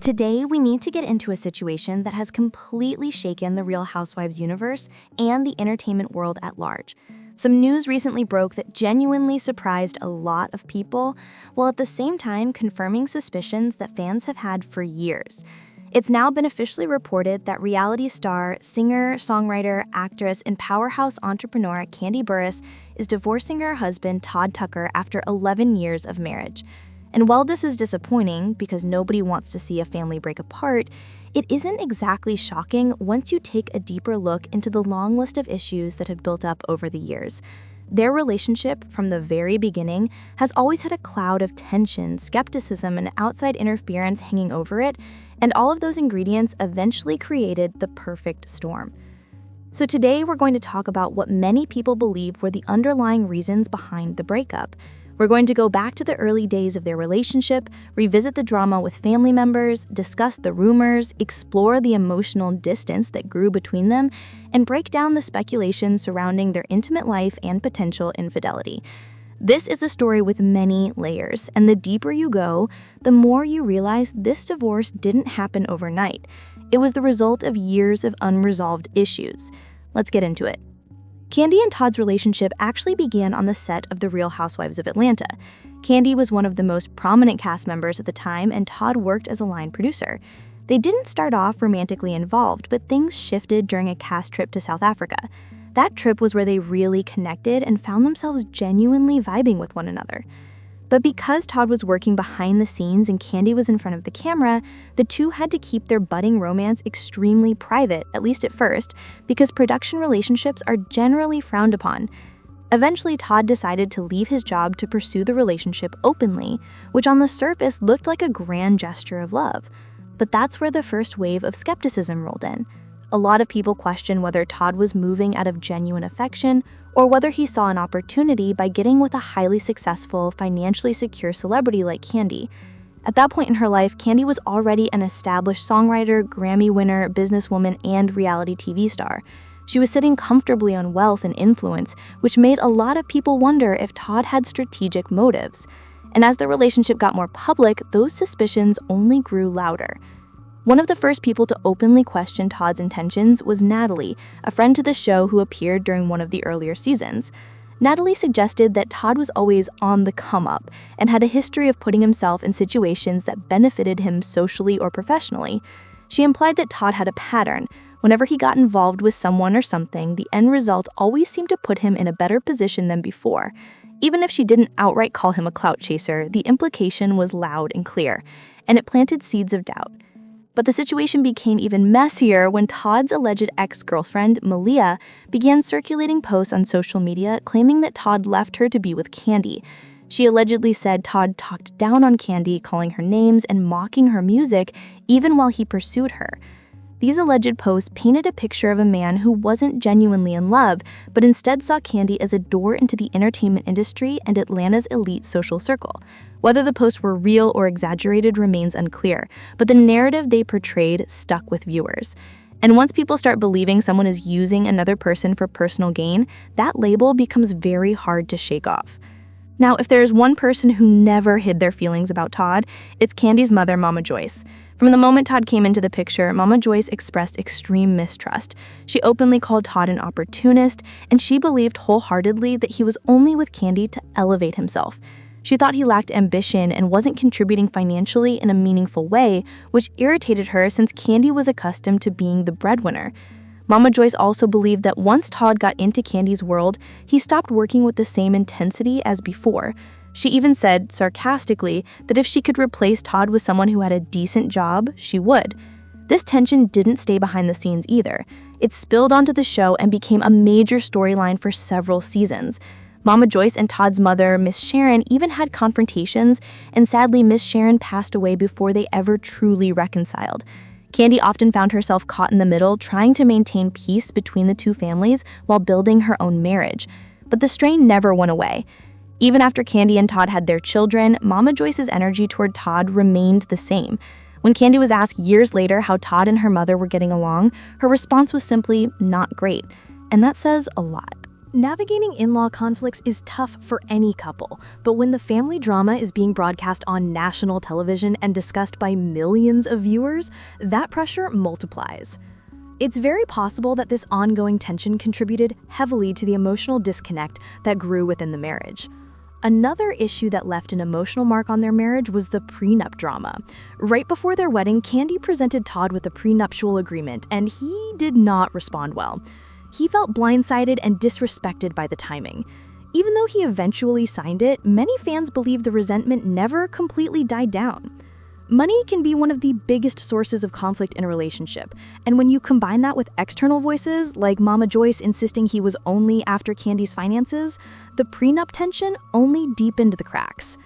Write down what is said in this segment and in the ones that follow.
Today, we need to get into a situation that has completely shaken the Real Housewives universe and the entertainment world at large. Some news recently broke that genuinely surprised a lot of people, while at the same time confirming suspicions that fans have had for years. It's now been officially reported that reality star, singer, songwriter, actress, and powerhouse entrepreneur Kandi Burruss is divorcing her husband Todd Tucker after 11 years of marriage. And while this is disappointing because nobody wants to see a family break apart, it isn't exactly shocking once you take a deeper look into the long list of issues that have built up over the years. Their relationship, from the very beginning, has always had a cloud of tension, skepticism, and outside interference hanging over it, and all of those ingredients eventually created the perfect storm. So today we're going to talk about what many people believe were the underlying reasons behind the breakup. We're going to go back to the early days of their relationship, revisit the drama with family members, discuss the rumors, explore the emotional distance that grew between them, and break down the speculation surrounding their intimate life and potential infidelity. This is a story with many layers, and the deeper you go, the more you realize this divorce didn't happen overnight. It was the result of years of unresolved issues. Let's get into it. Kandi and Todd's relationship actually began on the set of The Real Housewives of Atlanta. Kandi was one of the most prominent cast members at the time, and Todd worked as a line producer. They didn't start off romantically involved, but things shifted during a cast trip to South Africa. That trip was where they really connected and found themselves genuinely vibing with one another. But because Todd was working behind the scenes and Kandi was in front of the camera, the two had to keep their budding romance extremely private, at least at first, because production relationships are generally frowned upon. Eventually, Todd decided to leave his job to pursue the relationship openly, which on the surface looked like a grand gesture of love. But that's where the first wave of skepticism rolled in. A lot of people questioned whether Todd was moving out of genuine affection or whether he saw an opportunity by getting with a highly successful, financially secure celebrity like Kandi. At that point in her life, Kandi was already an established songwriter, Grammy winner, businesswoman, and reality TV star. She was sitting comfortably on wealth and influence, which made a lot of people wonder if Todd had strategic motives. And as the relationship got more public, those suspicions only grew louder. One of the first people to openly question Todd's intentions was Natalie, a friend to the show who appeared during one of the earlier seasons. Natalie suggested that Todd was always on the come-up and had a history of putting himself in situations that benefited him socially or professionally. She implied that Todd had a pattern. Whenever he got involved with someone or something, the end result always seemed to put him in a better position than before. Even if she didn't outright call him a clout chaser, the implication was loud and clear, and it planted seeds of doubt. But the situation became even messier when Todd's alleged ex-girlfriend, Malia, began circulating posts on social media claiming that Todd left her to be with Kandi. She allegedly said Todd talked down on Kandi, calling her names and mocking her music even while he pursued her. These alleged posts painted a picture of a man who wasn't genuinely in love, but instead saw Kandi as a door into the entertainment industry and Atlanta's elite social circle. Whether the posts were real or exaggerated remains unclear, but the narrative they portrayed stuck with viewers. And once people start believing someone is using another person for personal gain, that label becomes very hard to shake off. Now, if there is one person who never hid their feelings about Todd, it's Kandi's mother, Mama Joyce. From the moment Todd came into the picture, Mama Joyce expressed extreme mistrust. She openly called Todd an opportunist, and she believed wholeheartedly that he was only with Kandi to elevate himself. She thought he lacked ambition and wasn't contributing financially in a meaningful way, which irritated her since Kandi was accustomed to being the breadwinner. Mama Joyce also believed that once Todd got into Kandi's world, he stopped working with the same intensity as before. She even said, sarcastically, that if she could replace Todd with someone who had a decent job, she would. This tension didn't stay behind the scenes either. It spilled onto the show and became a major storyline for several seasons. Mama Joyce and Todd's mother, Miss Sharon, even had confrontations, and sadly, Miss Sharon passed away before they ever truly reconciled. Kandi often found herself caught in the middle, trying to maintain peace between the two families while building her own marriage. But the strain never went away. Even after Kandi and Todd had their children, Mama Joyce's energy toward Todd remained the same. When Kandi was asked years later how Todd and her mother were getting along, her response was simply, "not great." And that says a lot. Navigating in-law conflicts is tough for any couple, but when the family drama is being broadcast on national television and discussed by millions of viewers, that pressure multiplies. It's very possible that this ongoing tension contributed heavily to the emotional disconnect that grew within the marriage. Another issue that left an emotional mark on their marriage was the prenup drama. Right before their wedding, Kandi presented Todd with a prenuptial agreement, and he did not respond well. He felt blindsided and disrespected by the timing. Even though he eventually signed it, many fans believe the resentment never completely died down. Money can be one of the biggest sources of conflict in a relationship, and when you combine that with external voices, like Mama Joyce insisting he was only after Kandi's finances, the prenup tension only deepened the cracks.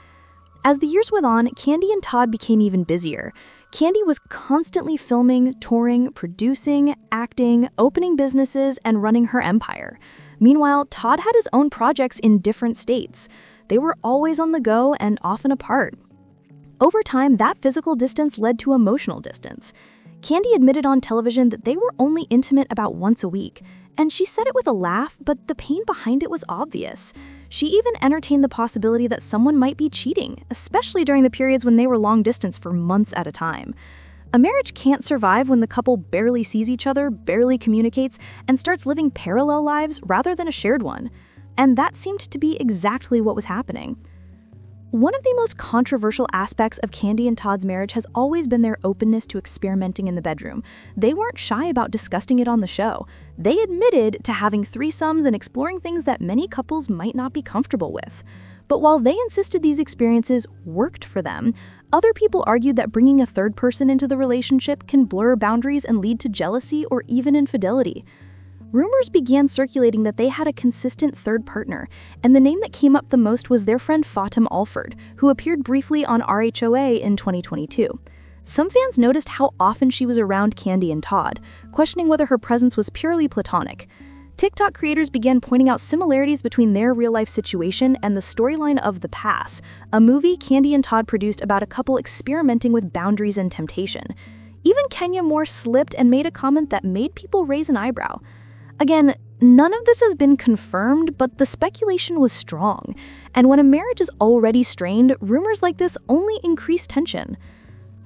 As the years went on, Kandi and Todd became even busier. Kandi was constantly filming, touring, producing, acting, opening businesses, and running her empire. Meanwhile, Todd had his own projects in different states. They were always on the go and often apart. Over time, that physical distance led to emotional distance. Kandi admitted on television that they were only intimate about once a week, and she said it with a laugh, but the pain behind it was obvious. She even entertained the possibility that someone might be cheating, especially during the periods when they were long distance for months at a time. A marriage can't survive when the couple barely sees each other, barely communicates, and starts living parallel lives rather than a shared one. And that seemed to be exactly what was happening. One of the most controversial aspects of Kandi and Todd's marriage has always been their openness to experimenting in the bedroom. They weren't shy about discussing it on the show. They admitted to having threesomes and exploring things that many couples might not be comfortable with. But while they insisted these experiences worked for them, other people argued that bringing a third person into the relationship can blur boundaries and lead to jealousy or even infidelity. Rumors began circulating that they had a consistent third partner, and the name that came up the most was their friend Fatim Alford, who appeared briefly on RHOA in 2022. Some fans noticed how often she was around Kandi and Todd, questioning whether her presence was purely platonic. TikTok creators began pointing out similarities between their real-life situation and the storyline of The Pass, a movie Kandi and Todd produced about a couple experimenting with boundaries and temptation. Even Kenya Moore slipped and made a comment that made people raise an eyebrow. Again, none of this has been confirmed, but the speculation was strong. And when a marriage is already strained, rumors like this only increase tension.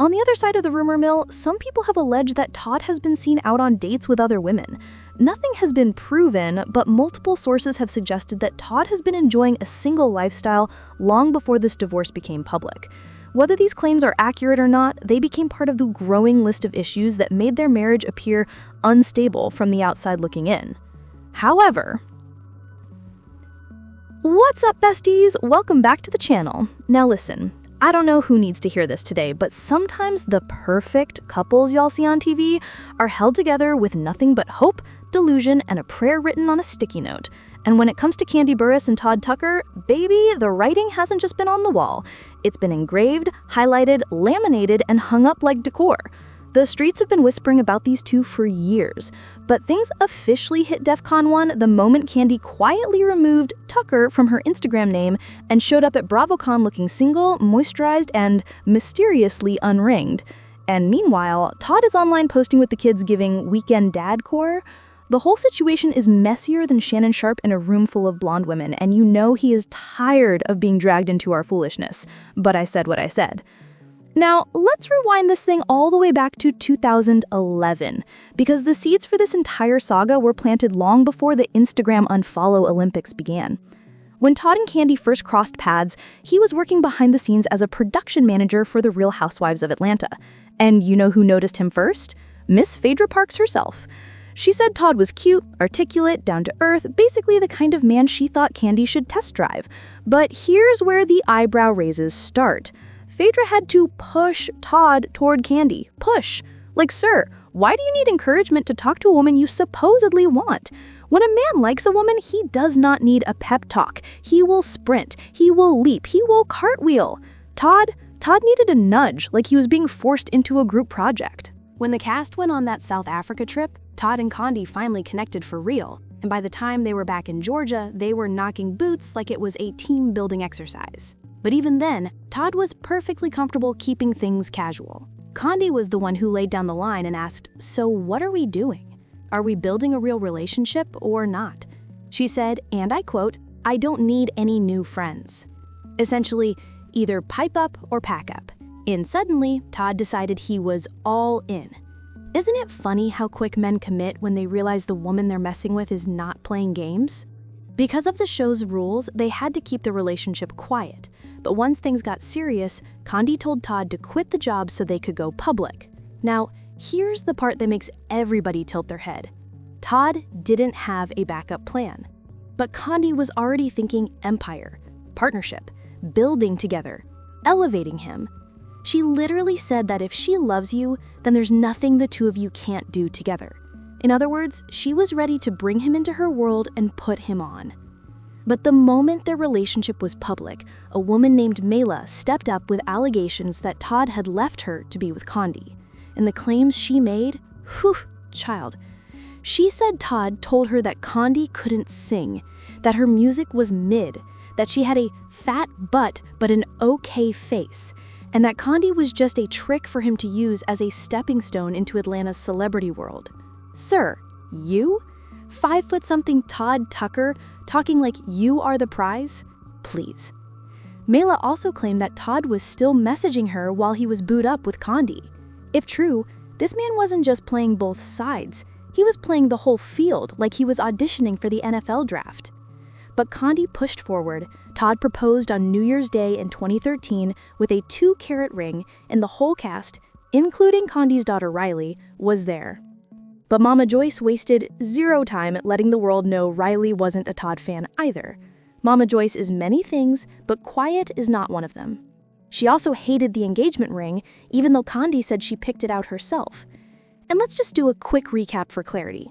On the other side of the rumor mill, some people have alleged that Todd has been seen out on dates with other women. Nothing has been proven, but multiple sources have suggested that Todd has been enjoying a single lifestyle long before this divorce became public. Whether these claims are accurate or not, they became part of the growing list of issues that made their marriage appear unstable from the outside looking in. However, what's up, besties? Welcome back to the channel. Now listen, I don't know who needs to hear this today, but sometimes the perfect couples y'all see on TV are held together with nothing but hope, delusion, and a prayer written on a sticky note. And when it comes to Kandi Burruss and Todd Tucker, baby, the writing hasn't just been on the wall. It's been engraved, highlighted, laminated, and hung up like decor. The streets have been whispering about these two for years, but things officially hit DEFCON 1 the moment Kandi quietly removed Tucker from her Instagram name and showed up at BravoCon looking single, moisturized, and mysteriously unringed. And meanwhile, Todd is online posting with the kids giving weekend dad core. The whole situation is messier than Shannon Sharpe in a room full of blonde women, and you know he is tired of being dragged into our foolishness. But I said what I said. Now, let's rewind this thing all the way back to 2011, because the seeds for this entire saga were planted long before the Instagram unfollow Olympics began. When Todd and Kandi first crossed paths, he was working behind the scenes as a production manager for The Real Housewives of Atlanta. And you know who noticed him first? Miss Phaedra Parks herself. She said Todd was cute, articulate, down to earth, basically the kind of man she thought Kandi should test drive. But here's where the eyebrow raises start. Phaedra had to push Todd toward Kandi. Push. Like, sir, why do you need encouragement to talk to a woman you supposedly want? When a man likes a woman, he does not need a pep talk. He will sprint. He will leap. He will cartwheel. Todd needed a nudge, like he was being forced into a group project. When the cast went on that South Africa trip, Todd and Kandi finally connected for real, and by the time they were back in Georgia, they were knocking boots like it was a team-building exercise. But even then, Todd was perfectly comfortable keeping things casual. Kandi was the one who laid down the line and asked, "So what are we doing? Are we building a real relationship or not?" She said, and I quote, "I don't need any new friends." Essentially, either pipe up or pack up. And suddenly, Todd decided he was all in. Isn't it funny how quick men commit when they realize the woman they're messing with is not playing games? Because of the show's rules, they had to keep the relationship quiet. But once things got serious, Kandi told Todd to quit the job so they could go public. Now, here's the part that makes everybody tilt their head. Todd didn't have a backup plan. But Kandi was already thinking empire, partnership, building together, elevating him. She literally said that if she loves you, then there's nothing the two of you can't do together. In other words, she was ready to bring him into her world and put him on. But the moment their relationship was public, a woman named Mela stepped up with allegations that Todd had left her to be with Kandi. And the claims she made, child. She said Todd told her that Kandi couldn't sing, that her music was mid, that she had a fat butt but an okay face, and that Kandi was just a trick for him to use as a stepping stone into Atlanta's celebrity world. Sir, you? 5-foot-something Todd Tucker talking like you are the prize? Please. Mela also claimed that Todd was still messaging her while he was booed up with Kandi. If true, this man wasn't just playing both sides, he was playing the whole field like he was auditioning for the NFL draft. But Kandi pushed forward. Todd proposed on New Year's Day in 2013 with a 2-carat ring, and the whole cast, including Kandi's daughter Riley, was there. But Mama Joyce wasted zero time at letting the world know Riley wasn't a Todd fan either. Mama Joyce is many things, but quiet is not one of them. She also hated the engagement ring, even though Kandi said she picked it out herself. And let's just do a quick recap for clarity.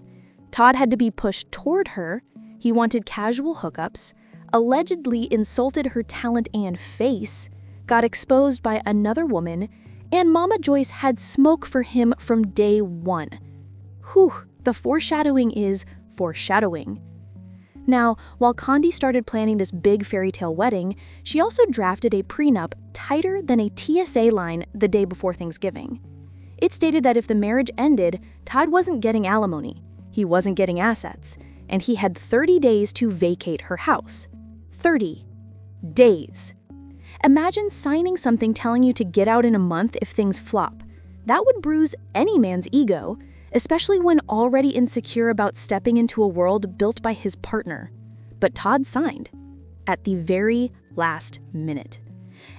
Todd had to be pushed toward her, he wanted casual hookups, allegedly insulted her talent and face, got exposed by another woman, and Mama Joyce had smoke for him from day one. The foreshadowing is foreshadowing. Now, while Kandi started planning this big fairy tale wedding, she also drafted a prenup tighter than a TSA line the day before Thanksgiving. It stated that if the marriage ended, Todd wasn't getting alimony, he wasn't getting assets, and he had 30 days to vacate her house. 30 days. Imagine signing something telling you to get out in a month if things flop. That would bruise any man's ego, especially when already insecure about stepping into a world built by his partner. But Todd signed at the very last minute.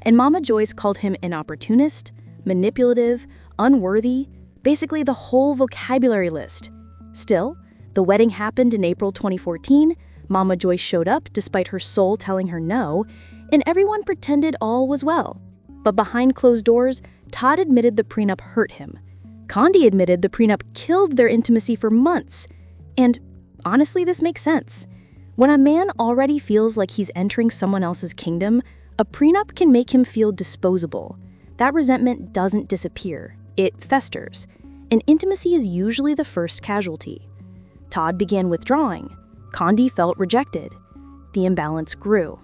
And Mama Joyce called him an opportunist, manipulative, unworthy, basically the whole vocabulary list. Still, the wedding happened in April 2014, Mama Joyce showed up despite her soul telling her no, and everyone pretended all was well. But behind closed doors, Todd admitted the prenup hurt him. Kandi admitted the prenup killed their intimacy for months. And honestly, this makes sense. When a man already feels like he's entering someone else's kingdom, a prenup can make him feel disposable. That resentment doesn't disappear, it festers. And intimacy is usually the first casualty. Todd began withdrawing. Kandi felt rejected. The imbalance grew.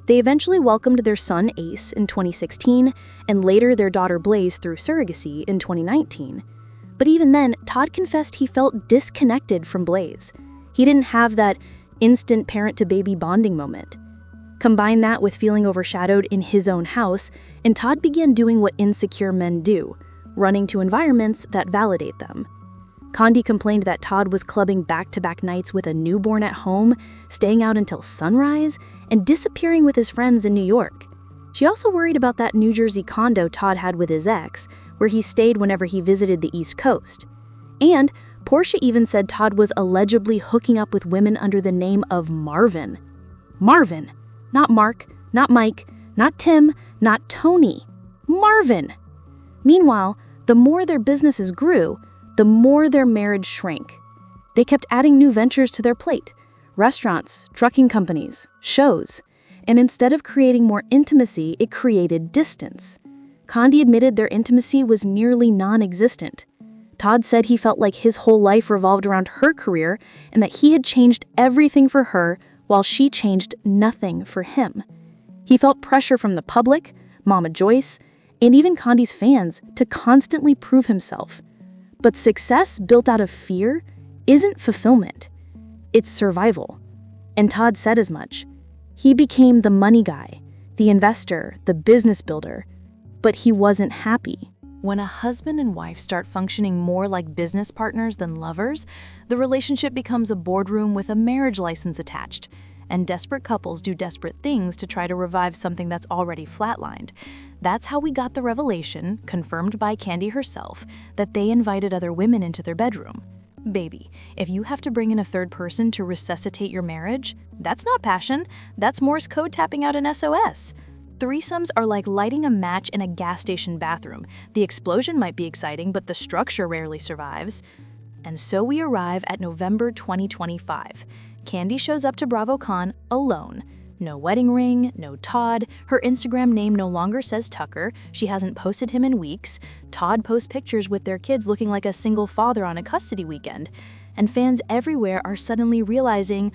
They eventually welcomed their son Ace in 2016, and later their daughter Blaze through surrogacy in 2019. But even then, Todd confessed he felt disconnected from Blaze. He didn't have that instant parent-to-baby bonding moment. Combine that with feeling overshadowed in his own house, and Todd began doing what insecure men do, running to environments that validate them. Kandi complained that Todd was clubbing back-to-back nights with a newborn at home, staying out until sunrise, and disappearing with his friends in New York. She also worried about that New Jersey condo Todd had with his ex, where he stayed whenever he visited the East Coast. And Portia even said Todd was allegedly hooking up with women under the name of Marvin. Marvin, not Mark, not Mike, not Tim, not Tony. Marvin. Meanwhile, the more their businesses grew, the more their marriage shrank. They kept adding new ventures to their plate: restaurants, trucking companies, shows. And instead of creating more intimacy, it created distance. Kandi admitted their intimacy was nearly non-existent. Todd said he felt like his whole life revolved around her career and that he had changed everything for her while she changed nothing for him. He felt pressure from the public, Mama Joyce, and even Kandi's fans to constantly prove himself. But success built out of fear isn't fulfillment. It's survival. And Todd said as much. He became the money guy, the investor, the business builder, but he wasn't happy. When a husband and wife start functioning more like business partners than lovers, the relationship becomes a boardroom with a marriage license attached. And desperate couples do desperate things to try to revive something that's already flatlined. That's how we got the revelation, confirmed by Kandi herself, that they invited other women into their bedroom. Baby, if you have to bring in a third person to resuscitate your marriage, that's not passion, that's Morse code tapping out an SOS. Threesomes are like lighting a match in a gas station bathroom. The explosion might be exciting, but the structure rarely survives. And so we arrive at November 2025. Kandi shows up to BravoCon alone. No wedding ring, no Todd, her Instagram name no longer says Tucker, she hasn't posted him in weeks, Todd posts pictures with their kids looking like a single father on a custody weekend, and fans everywhere are suddenly realizing,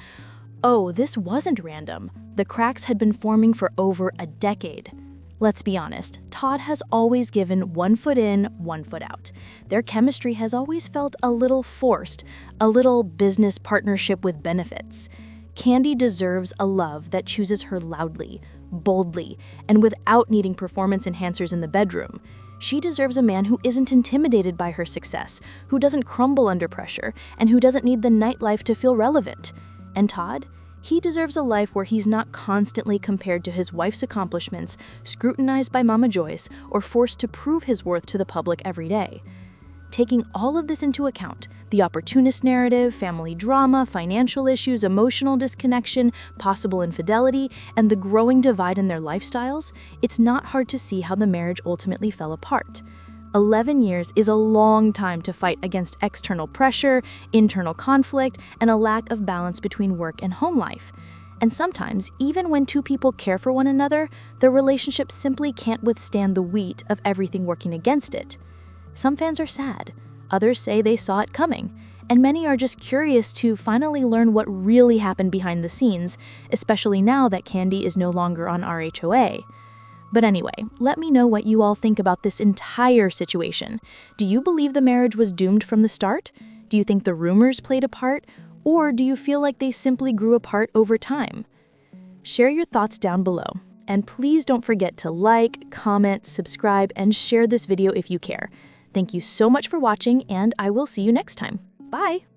oh, this wasn't random. The cracks had been forming for over a decade. Let's be honest, Todd has always given 1 foot in, 1 foot out. Their chemistry has always felt a little forced, a little business partnership with benefits. Kandi deserves a love that chooses her loudly, boldly, and without needing performance enhancers in the bedroom. She deserves a man who isn't intimidated by her success, who doesn't crumble under pressure, and who doesn't need the nightlife to feel relevant. And Todd? He deserves a life where he's not constantly compared to his wife's accomplishments, scrutinized by Mama Joyce, or forced to prove his worth to the public every day. Taking all of this into account, the opportunist narrative, family drama, financial issues, emotional disconnection, possible infidelity, and the growing divide in their lifestyles, it's not hard to see how the marriage ultimately fell apart. 11 years is a long time to fight against external pressure, internal conflict, and a lack of balance between work and home life. And sometimes, even when two people care for one another, the relationship simply can't withstand the weight of everything working against it. Some fans are sad, others say they saw it coming, and many are just curious to finally learn what really happened behind the scenes, especially now that Kandi is no longer on RHOA. But anyway, let me know what you all think about this entire situation. Do you believe the marriage was doomed from the start? Do you think the rumors played a part? Or do you feel like they simply grew apart over time? Share your thoughts down below. And please don't forget to like, comment, subscribe, and share this video if you care. Thank you so much for watching, and I will see you next time. Bye!